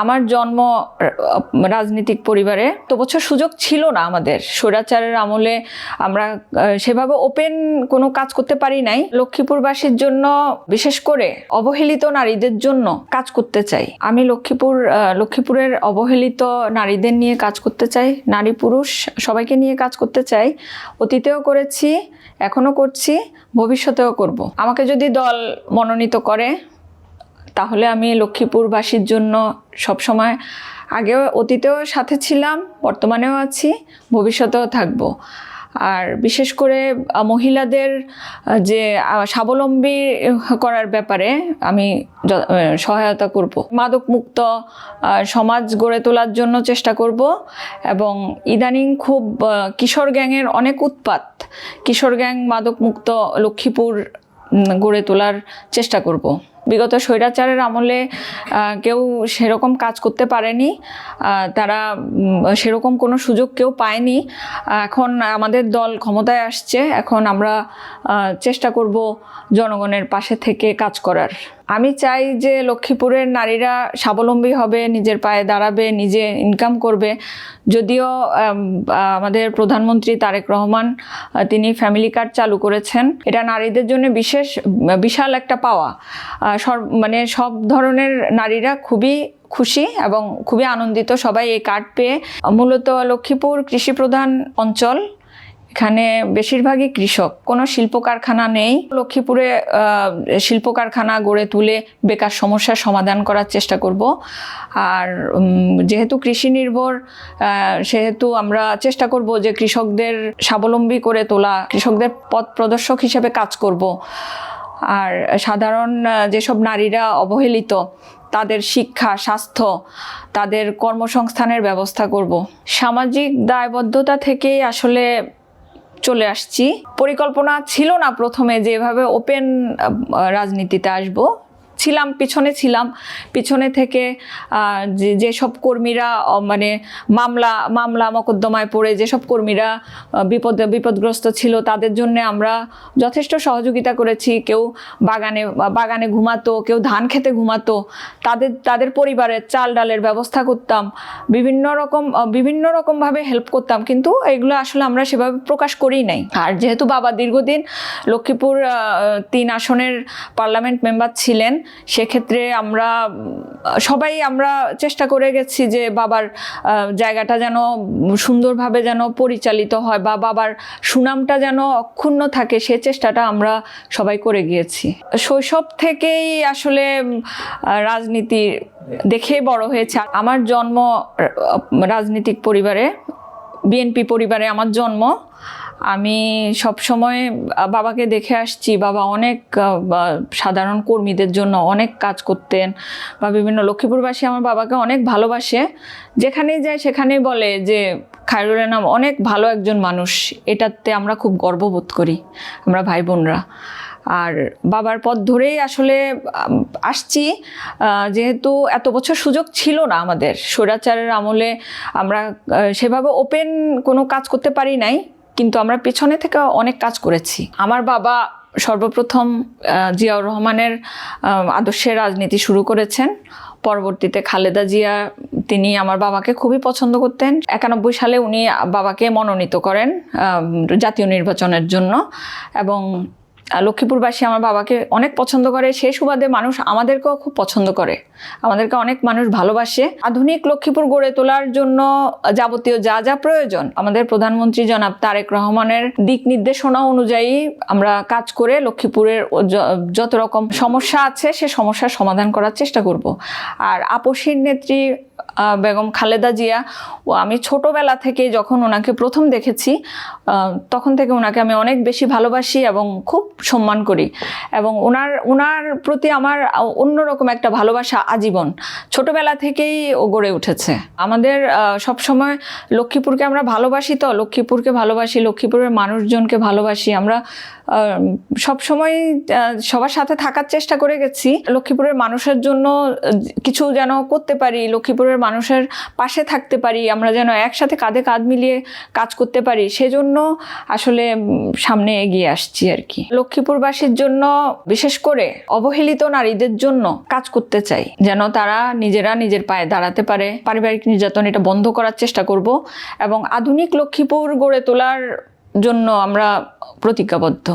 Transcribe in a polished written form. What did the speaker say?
আমার জন্ম রাজনৈতিক পরিবারে, তো বছর সুযোগ ছিল না আমাদের। স্বৈরাচারের আমলে আমরা সেভাবে ওপেন কোনো কাজ করতে পারি নাই। লক্ষ্মীপুরবাসীর জন্য, বিশেষ করে অবহেলিত নারীদের জন্য কাজ করতে চাই। আমি লক্ষ্মীপুরের অবহেলিত নারীদের নিয়ে কাজ করতে চাই, নারী পুরুষ সবাইকে নিয়ে কাজ করতে চাই। অতীতেও করেছি, এখনো করছি, ভবিষ্যতেও করব। আমাকে যদি দল মনোনীত করে তাহলে আমি লক্ষ্মীপুরবাসীর জন্য সবসময়, আগেও অতীতেও সাথে ছিলাম, বর্তমানেও আছি, ভবিষ্যতেও থাকব। আর বিশেষ করে মহিলাদের যে স্বাবলম্বী করার ব্যাপারে আমি সহায়তা করব। মাদক মুক্ত সমাজ গড়ে তোলার জন্য চেষ্টা করব। এবং ইদানিং খুব কিশোর গ্যাংয়ের অনেক উৎপাত, কিশোর গ্যাং মাদক মুক্ত লক্ষ্মীপুর গড়ে তোলার চেষ্টা করব। বিগত স্বৈরাচারের আমলে কেউ সেরকম কাজ করতে পারেনি, তারা সেরকম কোনো সুযোগ কেউ পায়নি। এখন আমাদের দল ক্ষমতায় আসছে, এখন আমরা চেষ্টা করব জনগণের পাশে থেকে কাজ করার। আমি চাই যে লক্ষ্মীপুরের নারীরা স্বাবলম্বী হবে, নিজের পায়ে দাঁড়াবে, নিজে ইনকাম করবে। যদিও আমাদের প্রধানমন্ত্রী তারেক রহমান তিনি ফ্যামিলি কার্ড চালু করেছেন, এটা নারীদের জন্য বিশাল একটা পাওয়া। সব ধরনের নারীরা খুবই খুশি এবং খুবই আনন্দিত সবাই এই কার্ড পেয়ে। মূলত লক্ষ্মীপুর কৃষিপ্রধান অঞ্চল, এখানে বেশিরভাগই কৃষক, কোনো শিল্প কারখানা নেই। লক্ষ্মীপুরে শিল্প কারখানা গড়ে তুলে বেকার সমস্যার সমাধান করার চেষ্টা করব। আর যেহেতু কৃষি নির্ভর, সেহেতু আমরা চেষ্টা করব যে কৃষকদের স্বাবলম্বী করে তোলা, কৃষকদের পথ প্রদর্শক হিসেবে কাজ করব। আর সাধারণ যেসব নারীরা অবহেলিত, তাদের শিক্ষা, স্বাস্থ্য, তাদের কর্মসংস্থানের ব্যবস্থা করব। সামাজিক দায়বদ্ধতা থেকেই আসলে চলে আসছি। পরিকল্পনা ছিল না প্রথমে যেভাবে ওপেন রাজনীতিতে আসব। পিছনে থেকে যেসব কর্মীরা মামলা মোকদ্দমায় পড়ে যেসব কর্মীরা বিপদগ্রস্ত ছিল, তাদের জন্য আমরা যথেষ্ট সহযোগিতা করেছি। কেউ বাগানে ঘুমাতো, কেউ ধান খেতে ঘুমাতো, তাদের পরিবারের চাল ডালের ব্যবস্থা করতাম, বিভিন্ন রকমভাবে হেল্প করতাম। কিন্তু এগুলো আসলে আমরা সেভাবে প্রকাশ করেই নাই। আর যেহেতু বাবা দীর্ঘদিন লক্ষ্মীপুর 3 আসনের পার্লামেন্ট মেম্বার ছিলেন, সেক্ষেত্রে আমরা সবাই চেষ্টা করে গেছি যে বাবার জায়গাটা যেন সুন্দরভাবে যেন পরিচালিত হয় বা বাবার সুনামটা যেন অক্ষুণ্ণ থাকে, সে চেষ্টাটা আমরা সবাই করে গিয়েছি। শৈশব থেকেই আসলে রাজনীতি দেখে বড় হয়েছে। আমার জন্ম রাজনৈতিক পরিবারে, বিএনপি পরিবারে আমার জন্ম। আমি সবসময় বাবাকে দেখে আসছি, বাবা অনেক সাধারণ কর্মীদের জন্য অনেক কাজ করতেন, বা বিভিন্ন লক্ষ্মীপুরবাসী আমার বাবাকে অনেক ভালোবাসে। যেখানেই যায় সেখানেই বলে যে খায়রুল এনাম অনেক ভালো একজন মানুষ। এটাতে আমরা খুব গর্ববোধ করি, আমরা ভাই বোনরা। আর বাবার পথ ধরেই আসলে আসছি। যেহেতু এত বছর সুযোগ ছিল না আমাদের, স্বৈরাচারের আমলে আমরা সেভাবে ওপেন কোনো কাজ করতে পারি নাই, কিন্তু আমরা পেছনে থেকে অনেক কাজ করেছি। আমার বাবা সর্বপ্রথম জিয়াউর রহমানের আদর্শে রাজনীতি শুরু করেছেন। পরবর্তীতে খালেদা জিয়া, তিনি আমার বাবাকে খুবই পছন্দ করতেন। 91 সালে উনি বাবাকে মনোনীত করেন জাতীয় নির্বাচনের জন্য। এবং লক্ষ্মীপুরবাসী আমার বাবাকে অনেক পছন্দ করে, সেই সুবাদে মানুষ আমাদেরকেও খুব পছন্দ করে, আমাদেরকে অনেক মানুষ ভালোবাসে। আধুনিক লক্ষ্মীপুর গড়ে তোলার জন্য যাবতীয় যা প্রয়োজন আমাদের প্রধানমন্ত্রী জনাব তারেক রহমানের দিক নির্দেশনা অনুযায়ী আমরা কাজ করে লক্ষ্মীপুরের যত রকম সমস্যা আছে সে সমস্যার সমাধান করার চেষ্টা করব। আর আপসীর নেত্রী বেগম খালেদা জিয়া, আমি ছোটবেলা থেকে যখন ওনাকে প্রথম দেখেছি, তখন থেকে ওনাকে আমি অনেক বেশি ভালোবাসি এবং খুব সম্মান করি। এবং ওনার প্রতি আমার অন্যরকম একটা ভালোবাসা আজীবন, ছোটবেলা থেকেই গড়ে উঠেছে। আমাদের সবসময় লক্ষ্মীপুরকে আমরা ভালোবাসি, তো লক্ষ্মীপুরকে ভালোবাসি, লক্ষ্মীপুরের মানুষজনকে ভালোবাসি। আমরা সবসময় সবার সাথে থাকার চেষ্টা করে গেছি। লক্ষ্মীপুরের মানুষের জন্য কিছু যেন করতে পারি, লক্ষ্মীপুরের মানুষের পাশে থাকতে পারি, আমরা যেন একসাথে কাঁধে কাঁধ মিলিয়ে কাজ করতে পারি, সেজন্য আসলে সামনে এগিয়ে আসছি আর কি। লক্ষ্মীপুরবাসীর জন্য, বিশেষ করে অবহেলিত নারীদের জন্য কাজ করতে চাই, যেন তারা নিজেরা নিজের পায়ে দাঁড়াতে পারে। পারিবারিক নির্যাতন এটা বন্ধ করার চেষ্টা করব এবং আধুনিক লক্ষ্মীপুর গড়ে তোলার জন্য আমরা প্রতিজ্ঞাবদ্ধ।